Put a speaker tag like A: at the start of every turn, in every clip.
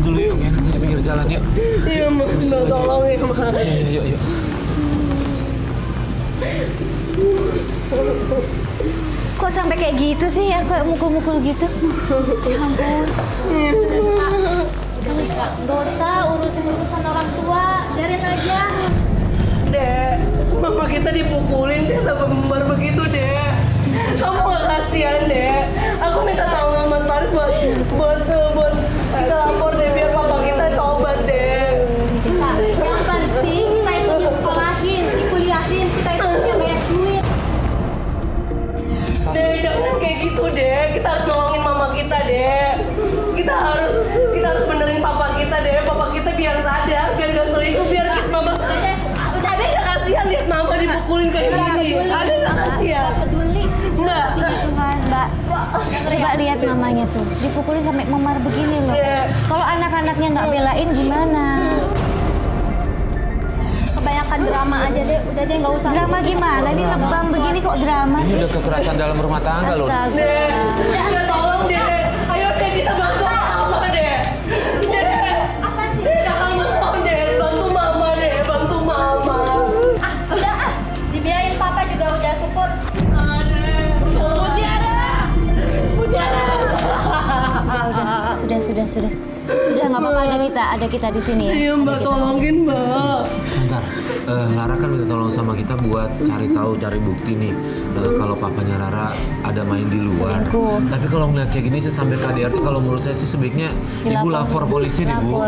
A: dulu yuk, enak di pinggir jalan yuk.
B: Iya, Mbak, tolongin, Mbak.
A: Yuk.
C: Kok sampai kayak gitu sih ya, kayak mukul-mukul gitu? Ya ampun. Gak usah urusan orang tua, biarin aja.
B: Dek, mama kita dipukulin deh sama membar begitu, Dek. Kamu gak kasihan, Dek. Aku minta tolong Mas Farid buat kita lapor deh biar papa kita tobat, Dek.
C: Yang penting kita itu disekolahin, dikuliahin, kita itu punya banyak duit.
B: Dek, jangan kayak gitu, Dek. Kita harus nolongin mama kita, Dek. Kita harus benerin papa kita, Dek. Papa kita biar sadar, biar gak selingkuh, biar mama. Ada yang gak kasihan lihat mama dipukulin kayak gini. Ada yang gak kasihan.
C: Peduli.
B: Mbak.
C: Tuhan, Mbak. Coba lihat mamanya tuh, dipukulin sampai memar begini loh. Kalau anak-anaknya nggak belain gimana?
D: Kebanyakan drama aja deh, udah aja nggak usah.
C: Drama gimana? Ini lebam begini kok drama
A: Ini
C: sih?
A: udah kekerasan dalam rumah tangga loh.
C: Astaga.
B: Dek, tolong, Dek. Ayo, Dek, kita bantu mama, Dek. Dek.
D: Apa sih?
B: Jangan stop, Dek. Bantu mama, Dek. Bantu mama.
D: Udah dibiayain papa juga udah syukur.
C: Sudah. Udah nggak apa-apa, ada kita di sini ya.
B: Iya, Mbak,
C: Ada kita.
B: tolongin, Mbak.
A: Bentar, Lara kan minta tolong sama kita buat cari bukti nih kalau papanya Rara ada main di luar.
C: Selingkuh.
A: Tapi kalau ngeliat kayak gini sih sampai KDRT, kalau menurut saya sih sebaiknya Ibu lapor polisi deh, Bu.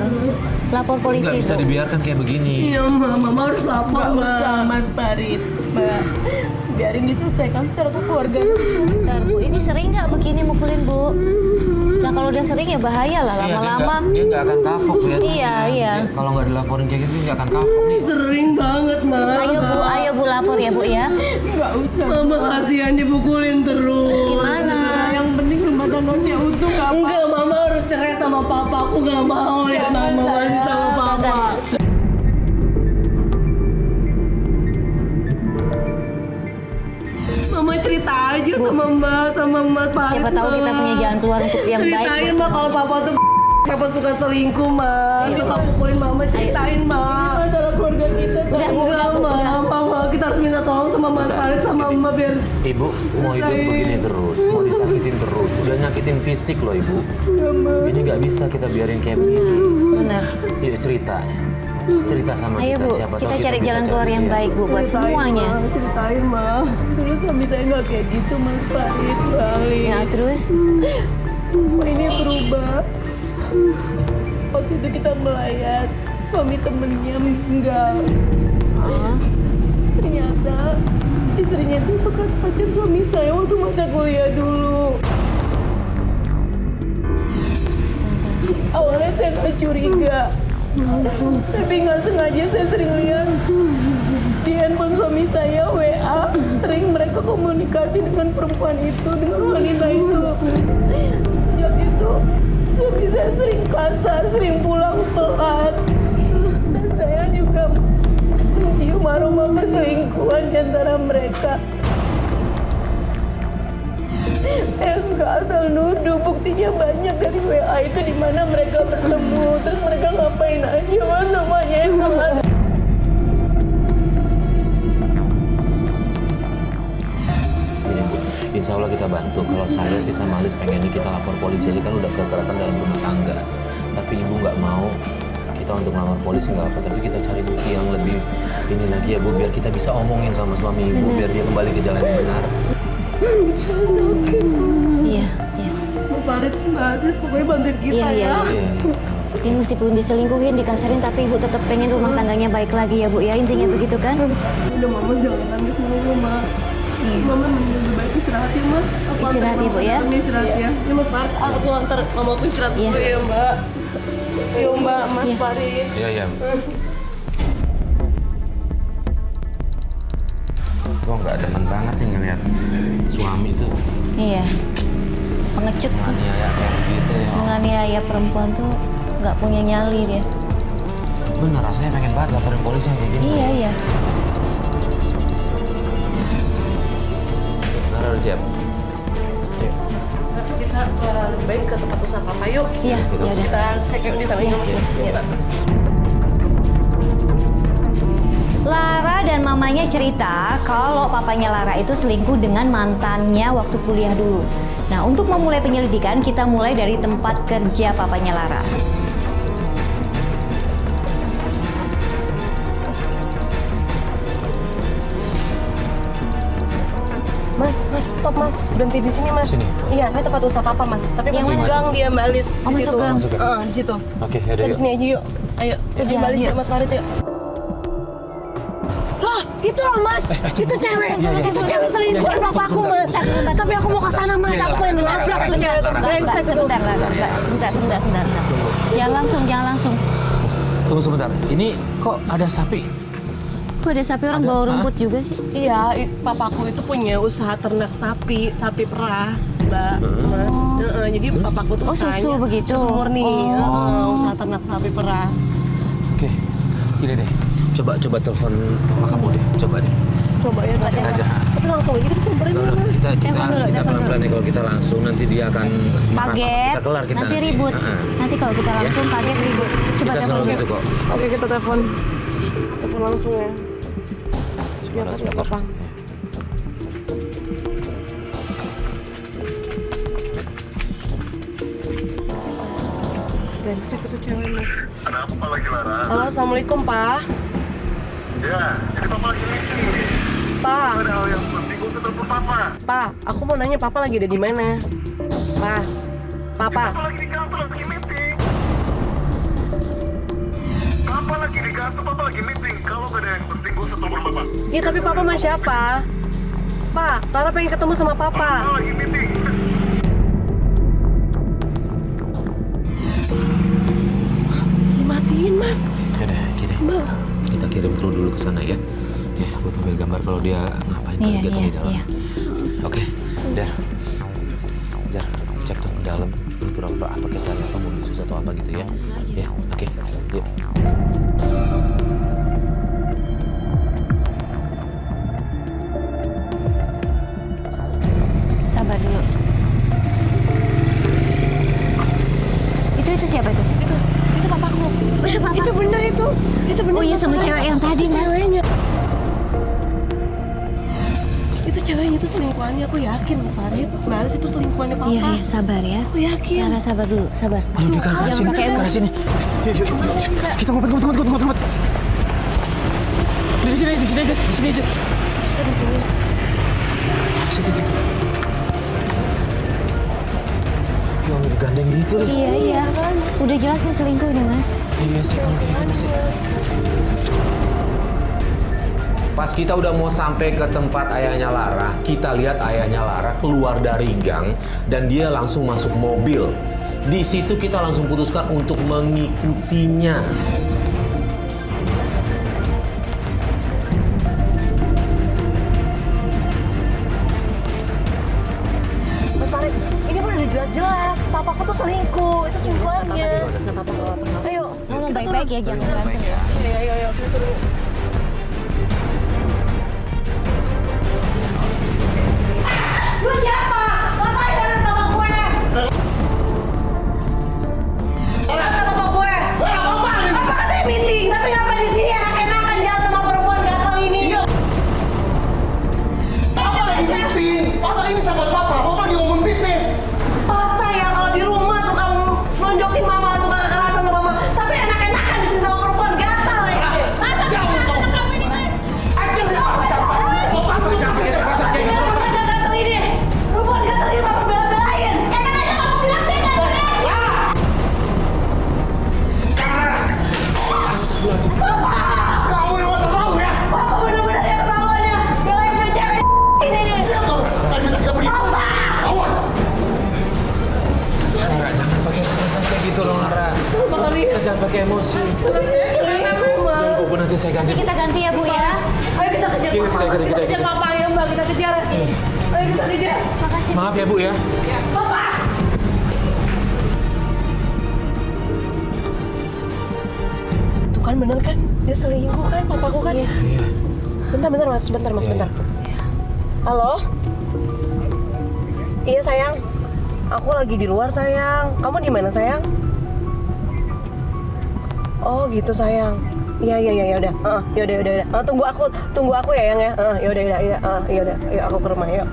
C: Lapor polisi.
A: Nggak bisa
C: Bu.
A: dibiarkan kayak begini.
B: Iya, Mbak. Mama harus lapor,
E: Nggak
B: Mbak.
E: usah Mas Farid, Mbak. Biarin diselesaikan secara keluarga.
C: Bentar, Bu, ini sering nggak begini mukulin, Bu? Nah kalau udah sering ya bahaya lah
A: Iya,
C: lama-lama.
A: dia nggak akan kapok ya.
C: Iya.
A: Kalau nggak dilaporin kayak gitu dia nggak akan kapok nih.
B: Sering banget, Mbak.
C: Ayo Bu lapor ya, Bu ya.
E: Nggak usah.
B: Mama kasihan dipukulin terus.
C: Gimana?
E: Yang penting rumah tangganya utuh, Kak.
B: Enggak, Mama harus cerai sama Papa. Aku nggak mau lihat Mama masih sama Papa. Mama cerita aja sama Mbak, sama Mas Farid.
C: Siapa tahu kita punya jalan keluar untuk yang baik.
B: Ceritain, Mbak, kalau Papa tuh Papa suka selingkuh, Mbak. Suka pukulin Mama, ceritain, Mbak.
E: Masalah keluarga kita.
C: Udah, Bu,
B: Enggak, Mama. Kita harus minta tolong sama Mas Farid sama Mbak biar
A: Ibu mau hidup begini terus, mau disakitin terus, udah nyakitin fisik loh Ibu. Ini nggak bisa kita biarin kayak begini.
C: Benar.
A: Yuk cerita sama
C: Ayo
A: kita.
C: Bu,
A: Siapa tahu
C: kita cari
A: bisa
C: jalan keluar yang
A: dia.
C: baik Bu buat semuanya.
B: Ceritain, Mbak.
E: Dulu suami saya nggak kayak gitu, Mas Farid, Bali.
C: Ya terus?
E: Semua ini berubah. Waktu itu kita melayat, suami temennya meninggal.
C: Oh,
E: Ternyata istrinya itu bekas pacar suami saya waktu masa kuliah dulu. Awalnya saya nggak curiga, tapi nggak sengaja saya sering lihat di handphone suami saya WA, sering mereka komunikasi dengan perempuan itu, dengan wanita itu. Sejak itu suami saya sering kasar, sering pulang telat, dan saya juga mencium aroma perselingkuhan di antara mereka. Saya nggak asal nuduh, buktinya banyak dari WA itu di mana mereka bertemu, terus mereka ngapain aja mas semuanya itu mas.
A: Gini Bu, insya Allah kita bantu. Kalau saya sih sama Alis pengennya kita lapor polisi aja, kan udah kekerasan dalam rumah tangga. Tapi Ibu nggak mau kita untuk lapor polisi nggak apa, tapi kita cari bukti yang lebih ini lagi ya Bu, biar kita bisa omongin sama suami Ibu, biar dia kembali ke jalan yang benar.
C: iya.
B: Mas Farid, Mbak Aziz, pokoknya bantuin kita
C: Iya.
B: ya.
A: Iya.
C: Ini meskipun diselingkuhin, dikasarin, tapi Ibu tetap pengen rumah tangganya baik lagi ya Bu ya. Intinya begitu kan?
B: Udah, Mama jangan nangis mulu, Ma. Mama lebih baik istirahat ya, Ma. Aku
C: Istirahat
B: antar
C: ya, Bu, ya.
B: Mama istirahat ya. Ini Mas Farid, aku antar Mamaku istirahat
C: Iya.
B: dulu ya, Mbak.
E: Ayo mbak, Mas Farid.
A: Iya. Kok nggak demen banget nih ngeliat suami tuh
C: Iya. Pengecut tuh.
A: menganiaya kayak gitu ya.
C: Menganiaya perempuan tuh nggak punya nyali dia.
A: Bener, rasanya pengen banget laporin polisi yang kayak gini.
C: Iya.
A: Nara udah siap? Yuk.
B: kita lebih baik ke tempat usaha papa yuk.
C: Iya, ya udah.
B: Kita cek yuk di sana
C: Iya,
B: yuk.
C: iya. Lara dan mamanya cerita kalau papanya Lara itu selingkuh dengan mantannya waktu kuliah dulu. Nah, untuk memulai penyelidikan, kita mulai dari tempat kerja papanya Lara.
B: Mas, stop mas, berhenti di sini mas.
A: Sini?
B: Iya, ini tempat usaha papa mas. Tapi
C: Yang
B: masuk
C: mana?
B: gang dia Mbak Alis.
C: Oh,
B: di
C: masuk
B: situ.
C: gang.
A: Masuk gang.
B: Di situ.
A: Oke,
B: Kita
A: yaudah
B: di
A: yuk.
B: sini aja yuk. Ayo,
C: Jalan,
B: Mbak Alis
C: yuk.
B: yuk mas Farid yuk. Lah, itu loh mas, itu cewek, itu cewek selingkuhan papaku mas. Tapi aku mau ke sana mas, aku yang ngelabrak tuh cewek tuh brengsek itu.
C: Sebentar. Jangan langsung.
A: Tunggu sebentar. Ini kok ada sapi?
C: Kok ada sapi orang
A: Ada,
C: bawa
A: hah?
C: rumput juga sih?
B: Iya, papaku itu punya usaha ternak sapi perah, Mbak, Mas. Jadi papaku tuh
C: Oh, susu
B: usahanya
C: begitu?
B: Susu murni,
C: Oh.
B: usaha ternak sapi perah.
A: Oke, gini deh. Coba telepon mama kamu deh. Coba deh.
B: Coba ya, Mbak.
A: Cek aja.
B: Tapi langsung aja kita samperin
A: Udah,
B: Mas.
A: kita
C: Telepon dulu.
A: pelan-pelan nih. Kalau kita langsung nanti dia akan merasa
C: Kaget,
A: kita kelar kita
C: nanti ribut.
A: Heeh.
C: Nanti kalau kita langsung kaget ribut. Coba
A: Kita
C: telepon
A: selalu
C: dulu.
A: gitu kok.
B: Oke, kita telepon. Telepon langsung ya. Biar
A: Sebentar,
B: nggak apa-apa.
A: Ya.
B: Brengsek itu cewek Mas.
F: Ada apa lagi Lara?
B: Halo, assalamualaikum Pak.
F: Ya, ini papa lagi meeting nih.
B: Pak,
F: Ada hal yang penting, gue usah telepon papa.
B: Pak, aku mau nanya Papa lagi ada di mana? Pak, Papa.
F: Papa lagi di kantor, lagi meeting. Papa lagi di kantor, papa lagi meeting. Kalau gak ada yang penting, gue usah telepon papa.
B: Iya, tapi Papa sama siapa? Pak, Lara pengen ketemu sama
F: Papa
B: Papa.
F: lagi meeting.
B: Dimatiin, Mas.
A: Yaudah, gini.
B: Mbak.
A: Kita kirim kru dulu ke sana ya. Ya, buat ambil gambar kalau dia ngapain
C: Iya,
A: kegiatan di
C: iya,
A: dalam.
C: iya.
A: Oke, Dar, cek dong ke dalam. Pura-pura apa kita cari apa mobil susu atau apa gitu ya. Ya, oke, yuk.
C: Sabar dulu. Itu siapa itu?
B: Itu papaku. Itu bener itu. Itu bener.
C: Oh iya, sama cewek yang tadi, Mas.
B: Ceweknya. Itu ceweknya itu selingkuhannya, aku yakin Mas Farid. Balas itu selingkuhannya Papa.
C: Iya, sabar ya.
B: Aku yakin.
C: Lara sabar dulu, sabar.
A: Ayo, di
C: Jangan
A: sini,
C: pakai
A: ke
C: emosi.
A: sini. Yuk. Kita ngumpet. Di sini aja. Situ. Ya, digandeng gitu deh.
C: Iya. Udah jelas nih selingkuh nih, Mas.
A: Iya sih, kalau kayak gitu sih. Pas kita udah mau sampai ke tempat ayahnya Lara, kita lihat ayahnya Lara keluar dari gang dan dia langsung masuk mobil. Di situ kita langsung putuskan untuk mengikutinya.
B: Mas Farid, ini kan udah jelas-jelas. Papaku tuh selingkuh. Itu selingkuhannya.
C: Nggak apa-apa.
B: Ayo,
C: Ngomong
B: kita
C: baik-baik ya, jangan berantem ya.
B: Ayo, kita turun. Lu siapa? Ngapain ada bapak gue? Ada bapak gue? Apa katanya meeting? Tapi ngapain di sini enak-enakan jalan sama perempuan gatel ini?
F: Papa lagi meeting. Papa ini sahabat papa. Papa lagi ngomong bisnis.
B: Papa ya kalau di rumah suka nonjokin mama, suka kekerasan sama mama. Tapi enak-enakan di sini sama perempuan gatel ya.
D: Masa anak kamu ini, Mas?
B: Perempuan gatel ini. Perempuan gatel ini mama bela-belain.
D: Enak aja kamu bilang saya nggak boleh.
F: Kamu yang mau tahu ya?
B: Papa bener-bener ya ketahuannya. Belain gue cewek ini nih.
F: Siap kamu. Kamu tidak begitu. Awas.
A: Lara, jangan pakai kekerasan kayak gitu dong, Lara. Jangan pakai emosi. Jangan pupuk, nanti saya ganti.
C: Nanti kita ganti ya, Bu ya.
B: Ayo kita kejar
A: Kita
B: papa.
A: kejar.
B: Kita kejar papa ya Mbak. Kita kejar. Ayo kita kejar.
C: Makasih.
A: Maaf ya, Bu ya.
B: Papa. Tuh kan bener kan? Dia selingkuh kan papaku kan?
A: Iya.
B: Bentar mas,
A: Iya,
B: sebentar. Halo? Iya sayang. Aku lagi di luar sayang. Kamu di mana sayang? Oh gitu sayang. Iya udah. Yaudah. Tunggu aku ya yang ya. Yaudah. Yaudah. Ayo aku ke rumah yuk.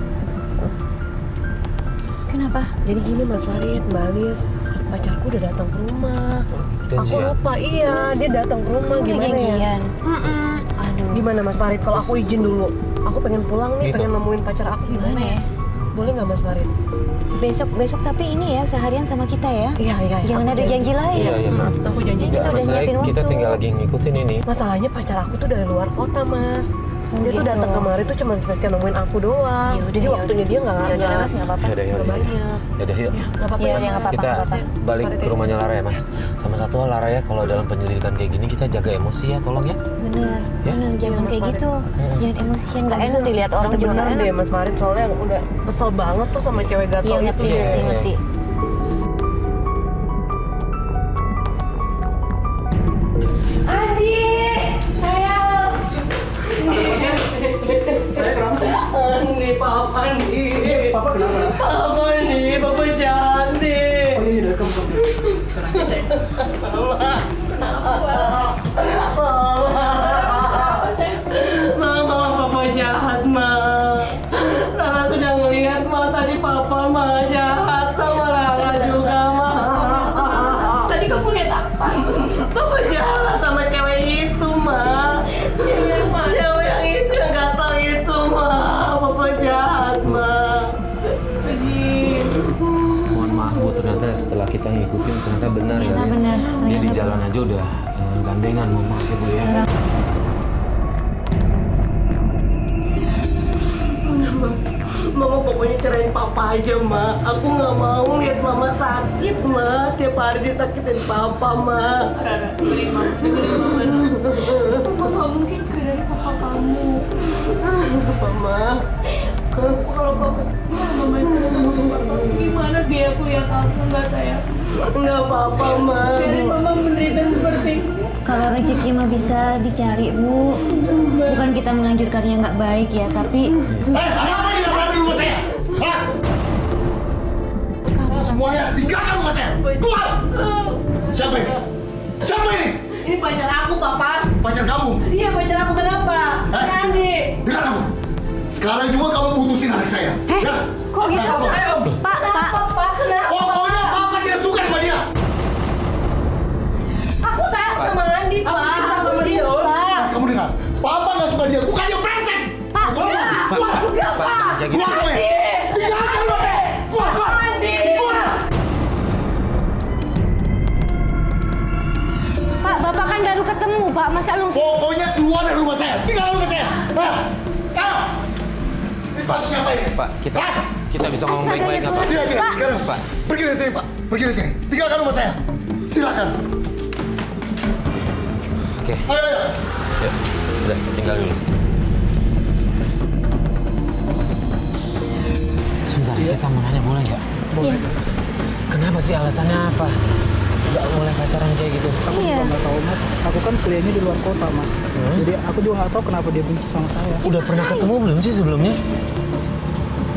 C: Kenapa?
B: Jadi gini Mas Farid, Mbak Alis, pacarku udah datang ke rumah. Aku
A: Janjian?
B: lupa, iya dia datang ke rumah.
C: Udah
B: Gimana ya?
C: janjian?
B: Mm-mm.
C: Aduh.
B: Gimana Mas Farid? Kalau aku izin dulu, aku pengen pulang nih,
A: Gitu.
B: pengen nemuin pacar aku gimana
C: Gimana
B: ya?
C: ya?
B: Boleh nggak Mas Farid?
C: Besok tapi ini ya seharian sama kita ya.
B: Iya.
C: Jangan
B: aku
C: ada janji lain.
A: Iya.
B: Aku janji.
C: Kita udah
A: Masalahnya
C: nyiapin
A: kita
C: waktu.
A: tinggal lagi ngikutin ini.
B: Masalahnya pacar aku tuh dari luar kota Mas.
C: Oh,
B: Dia tuh
C: gitu.
B: datang kemari tuh cuma spesial nemuin aku doang.
C: Ya udah,
B: Jadi
C: ya
B: waktunya
C: udah.
B: dia nggak
C: Ya udah Mas, nggak apa-apa.
A: Yaudah.
B: nggak banyak.
A: Yaudah yuk.
B: Nggak apa-apa.
C: Iya,
B: Mas.
C: nggak apa-apa,
A: Kita
C: nggak apa-apa.
A: balik
B: Farid,
A: ke
B: ya.
A: rumahnya Lara ya Mas. Sama satu hal Lara ya, kalau dalam penyelidikan kayak gini kita jaga emosi ya, tolong ya.
C: Bener,
A: Ya?
C: jangan kayak gitu. Jangan emosian, nggak enak dilihat orang juga nggak
B: Bener deh
C: enak.
B: Mas Farid, soalnya udah kesel banget tuh sama cewek gatel
C: Iya
B: itu.
C: ngerti,
A: Iya.
C: ngerti.
B: Andi, sayang. Andi, papa nih.
G: Papa kenapa?
B: Papa nih, papa jahat nih.
G: Oh iya, kamu.
B: Mama, papa jahat, Ma. Rara sudah ngelihat, Ma, tadi papa, Ma, jahat sama Rara juga, Ma.
E: Tadi kamu lihat apa?
B: Papa jahat sama cewek itu, Ma.
E: Cewek mana?
B: Cewek yang itu, yang gatal itu, Ma. Papa jahat, Ma.
E: Lagi.
A: Mohon maaf Bu, ternyata setelah kita ngikutin ternyata benar ya.
C: Ternyata benar,
A: Dia di
C: ternyata
A: jalan aja udah gandengan, mohon maaf ya Bu ya.
B: Mama pokoknya cerain papa aja, Ma. Aku nggak mau lihat mama sakit, Ma. Tiap hari disakitin papa, Ma.
E: Rara, dengerin mama dong. Mama nggak mungkin cerai dari papa kamu.
B: Apa, Ma?
E: Kalau papa, mama cerai sama papa, gimana biaya kuliah kamu nggak sayang?
B: Nggak apa-apa, Ma.
E: Biarin mama menderita seperti ini.
C: Kalau rezeki mah bisa dicari Bu. Bukan kita menganjurkan yang nggak baik ya, tapi
F: Apa yang berada di rumah saya? Hah? Semuanya tinggalkan rumah saya. Keluar! Siapa ini? Siapa ini?
B: Ini pacar aku, Papa.
F: Pacar kamu?
B: Iya, pacar aku kenapa?
F: Hah?
B: Andi.
F: Dengar kamu. Sekarang juga kamu putusin anak saya. Ya?
C: kok gitu? Pak,
B: Papa, kenapa?
F: Pokoknya Papa tidak suka sama dia.
B: Aku sayang sama Andi, Pak.
E: Aku cinta sama dia, Om.
F: Nah, kamu dengar. Papa nggak suka dia. Bukan dia brengsek.
C: Pak,
A: Pak, jangan
F: Keluar kamu. Tinggalkan rumah saya. Keluar. Keluar.
C: Pak, Bapak kan baru ketemu Pak, masa langsung
F: Pokoknya keluar dari rumah saya. Tinggalkan rumah saya. Hah? Ayo. Ini sepatu siapa ini?
A: Pak,
F: Hah?
A: kita bisa ngomong
C: Astaga,
A: baik-baik
C: ya
A: nggak Pak?
C: Tuhan.
F: Tidak.
C: Pak.
F: Sekarang
A: Pak.
F: Pergi dari sini Pak. Pergi dari sini. Tinggalkan rumah saya. Silakan.
A: Oke,
F: Ayo.
A: ya, udah tinggal dulu. Sebentar, kita mau nanya boleh nggak?
C: Iya.
A: Kenapa sih alasannya apa? Nggak boleh pacaran kayak gitu?
G: Aku
C: Iya.
G: juga nggak tahu mas. Aku kan kuliahnya di luar kota mas. Jadi aku juga nggak tahu kenapa dia benci sama saya.
A: Udah pernah ketemu belum sih sebelumnya?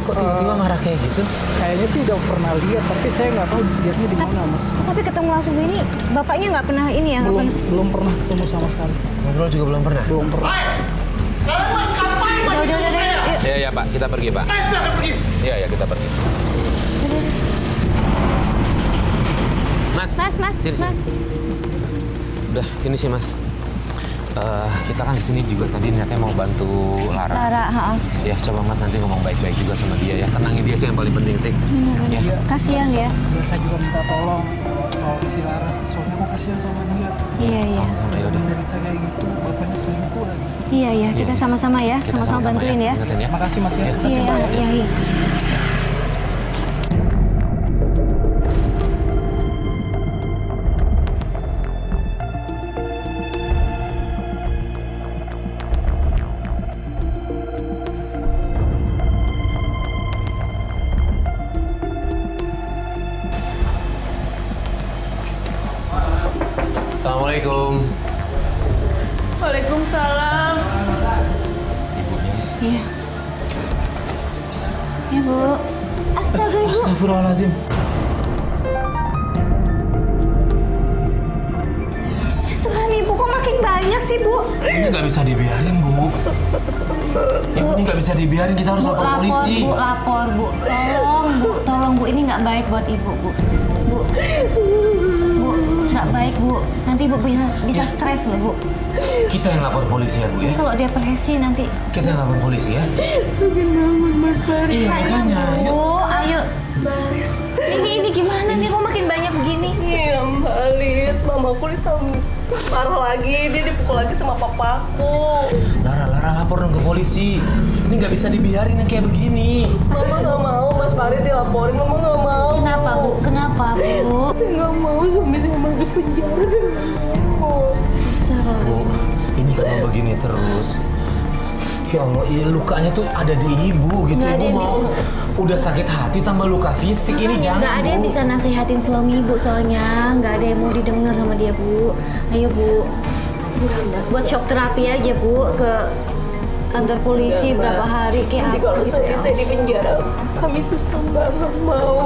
A: Kok tiba-tiba marah kayak gitu?
G: Kayaknya sih udah pernah lihat, tapi saya nggak tahu dianya di mana mas.
C: Tapi ketemu langsung ini, bapaknya nggak pernah ini ya, nggak pernah.
G: Belum pernah ketemu sama sekali.
A: Ngobrol juga belum pernah?
G: Belum pernah.
F: Hai. Kalian masih ngapain masih di rumah saya?
C: Yuk.
A: Ya Pak, kita pergi Pak.
F: Silakan pergi.
A: Iya, kita pergi. Mas,
C: Mas,
A: sini.
C: Mas.
A: Udah, gini sih Mas. Kita kan kesini juga tadi niatnya mau bantu Lara.
C: Lara,
A: Ya, coba Mas nanti ngomong baik-baik juga sama dia ya. Tenangin dia sih yang paling penting sih. Ya.
C: Kasihan ya.
G: Saya juga minta tolong si Lara. Soalnya aku kasihan sama dia.
C: Iya, iya.
A: Sama-sama ya udah.
G: Menderita kayak gitu, bapaknya selingkuh lagi.
C: Iya, iya, kita
A: Iya.
C: sama-sama ya,
A: Kita
C: sama-sama bantuin ya.
A: Ingetin ya.
G: Makasih mas ya.
A: Iya.
G: Makasih
C: Iya,
G: banyak.
C: iya, iya.
A: Assalamualaikum.
E: Waalaikumsalam.
A: Ibunya nih.
C: Iya. Ya, Bu. Astaga, Ibu.
A: Astagfirullahaladzim.
C: sih, Bu?
A: Ini nggak bisa dibiarin, Bu. Ibu, ini nggak bisa dibiarin, kita harus
C: Bu,
A: lapor polisi.
C: Bu, lapor, Bu. Tolong, Bu, ini nggak baik buat Ibu, Bu. Bu, nggak baik, Bu. Nanti Ibu bisa stres loh, Bu.
A: Kita yang lapor polisi ya, Bu ya.
C: Ini kalau depresi nanti.
A: Kita yang lapor polisi ya.
E: Sakit banget Mas Farid.
A: Iya, makanya. Yuk.
C: Bu, ayo. Ini gimana nih, kok makin banyak begini?
B: Iya Mbak Alis, mamaku ditambah parah lagi, dia dipukul lagi sama papaku.
A: Lara lapor dong ke polisi. Ini nggak bisa dibiarin yang kayak begini.
B: Mama nggak mau Mas Farid dilaporin, mama nggak mau.
C: Kenapa, Bu? Kenapa, Bu?
E: Saya nggak mau suami saya masuk penjara. Saya nggak mau.
A: Bu, ini kalau begini terus, ya Allah, ya lukanya tuh ada di ibu gitu.
C: Nggak ada
A: Ibu
C: yang
A: mau udah sakit hati tambah luka fisik ini jangan,
C: Nggak ada yang
A: Bu.
C: bisa nasihatin suami Ibu soalnya. Nggak ada yang mau didengar sama dia, Bu. Ayo, Bu. Buat shock terapi aja, Bu. Ke kantor polisi berapa hari kayak
E: Nanti
C: apa
E: kalau
C: gitu
E: suami
C: ya.
E: saya di penjara, kami susah Mbak, nggak mau.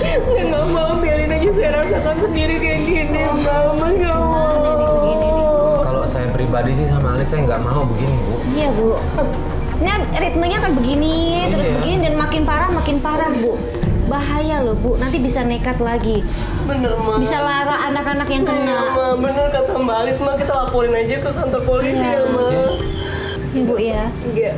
E: Saya nggak mau, biarin aja saya rasakan sendiri kayak gini Mbak. Mas nggak mau.
A: Kalau saya pribadi sih sama Alis saya nggak mau begini, Bu.
C: Iya, Bu. Ini ritmenya kan begini, terus
A: Iya.
C: begini dan makin parah, Bu. Bahaya loh, Bu. Nanti bisa nekat lagi.
B: Bener Ma.
C: Bisa lara anak-anak yang
B: Iya
C: kena.
B: Ma, bener kata Mbak Alis Ma, kita laporin aja ke kantor polisi ya Ma.
A: Ya.
C: Ibu ya.
E: Enggak.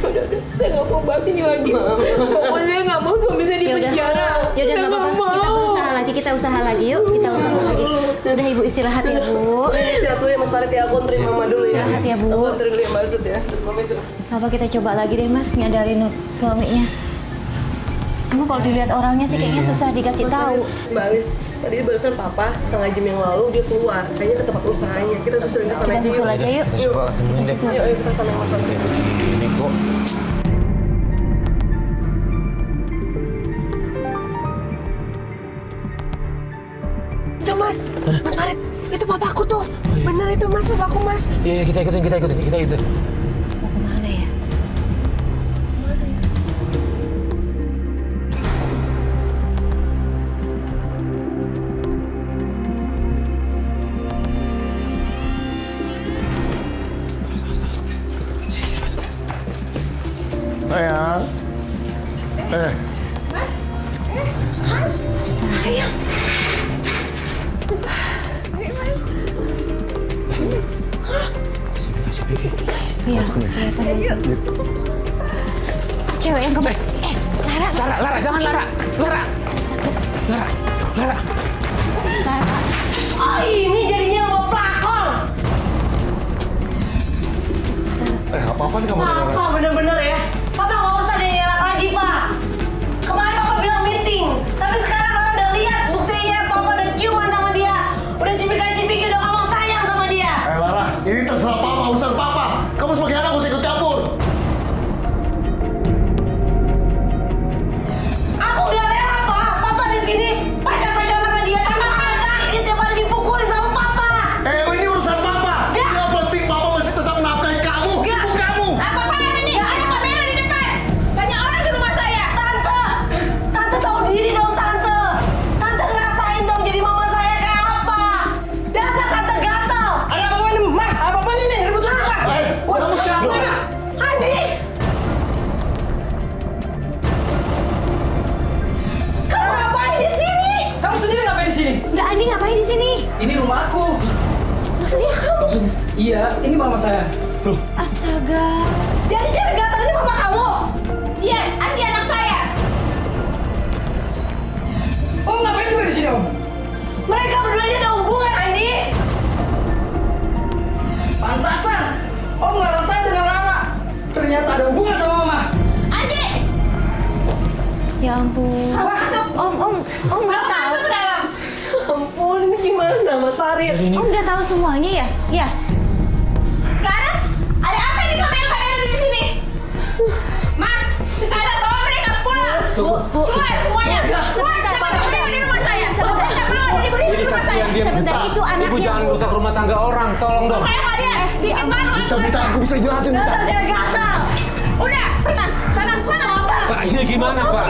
E: Udah, saya nggak mau bahas ini lagi. Pokoknya saya nggak mau suami saya di
C: Ya udah.
E: penjara.
C: Ya udah
E: Saya
C: nggak apa-apa.
E: nggak
C: Kita
E: mau.
C: berusaha lagi. Kita usaha lagi yuk. Kita usaha lagi. Udah Ibu istirahat ya, Bu.
B: Ini istirahat dulu ya Mas Farid ya, aku anterin Mama dulu ya.
C: Istirahat ya, Bu.
B: Aku anterin dulu ya Mbak Azut ya. Mama istirahat.
C: Apa kita coba lagi deh, Mas, nyadarin suaminya. Cuma kalau dilihat orangnya sih kayaknya susah dikasih tahu.
B: Mbak Alis, tadi barusan Papa setengah jam yang lalu dia keluar, kayaknya ke tempat usahanya. Kita susulin ke sana
C: Kita
B: aja
C: susul
B: yuk.
C: aja yuk.
A: Kita coba temuin deh.
B: Yuk, ayo kita sana Mas Farid.
A: Kayak begini kok.
B: Itu Mas, Mas Farid, itu papaku tuh. Bener itu Mas, papaku Mas.
A: Iya, kita ikutin.
C: Mau kemana ya?
F: Sayang.
A: Kasih pikir.
C: Iya, kelihatan di sini. Cewek yang kemarin. Lara.
A: Lara, jangan Lara. Lara.
B: Oh ini jadinya lo pelakor.
F: Apa-apa nih kamu dengar?
B: Papa bener-bener ya. Papa nggak usah deh ngelak lagi Pak. Kemarin Papa bilang meeting, tapi sekarang Papa udah lihat buktinya. Papa udah ciuman sama dia, udah cipika-cipiki, udah ngomong sayang sama dia.
F: Lara, ini terserah Papa, urusan Papa. Kamu sebagai anak harus ikut campur.
B: Aku nggak rela Pak. Papa di sini pacar-pacaran sama dia, tambah sakit tiap hari dipukulin sama Papa.
F: Ini urusan Papa. Yang penting Papa masih tetap menafkahi kamu, ibu kamu.
D: Apa-apaan ini? Ada kamera di depan. Banyak orang di rumah saya.
B: Tante tahu diri dong Tante. Tante ngerasain dong jadi mama saya kayak apa. Dasar Tante gatel. Ada apa ini? Mas, apa ini? Ribut apa?
F: Kamu siapa?
B: Andi. Kamu ngapain di sini?
G: Kamu sendiri ngapain di sini?
C: Nggak, Andi ngapain di sini?
G: Ini rumah aku.
C: Maksudnya kamu?
G: Iya, ini mama saya.
C: Astaga.
B: Jadi cara gatel ini mama kamu.
D: Iya, Andi anak saya.
G: Om ngapain juga di sini, Om?
B: Mereka berdua ini ada hubungan, Andi.
G: Pantasan. Om ngelarang saya dengan Lara. Ternyata ada hubungan sama mama.
D: Andi,
C: Ya ampun. Om udah tahu.
D: masuk ke dalam.
B: Ampun, ini gimana Mas Farid?
A: Jadi ini
C: Om udah tahu semuanya ya? Ya.
D: Sekarang ada apa ini kamera-kamera di sini? Mas, sekarang bawa mereka pulang. Keluar semuanya. Keluar cepat di rumah saya.
A: Ini kasihan dia.
C: Sebentar, itu anaknya,
A: Ibu jangan
C: Bu.
A: rusak rumah tangga orang, tolong dong.
D: Kayak kalian bikin malu
F: Mita, aku bisa jelasin, Mita.
B: Dasar cewek gatel.
D: Udah, sana.
A: Pak, ini gimana Pak?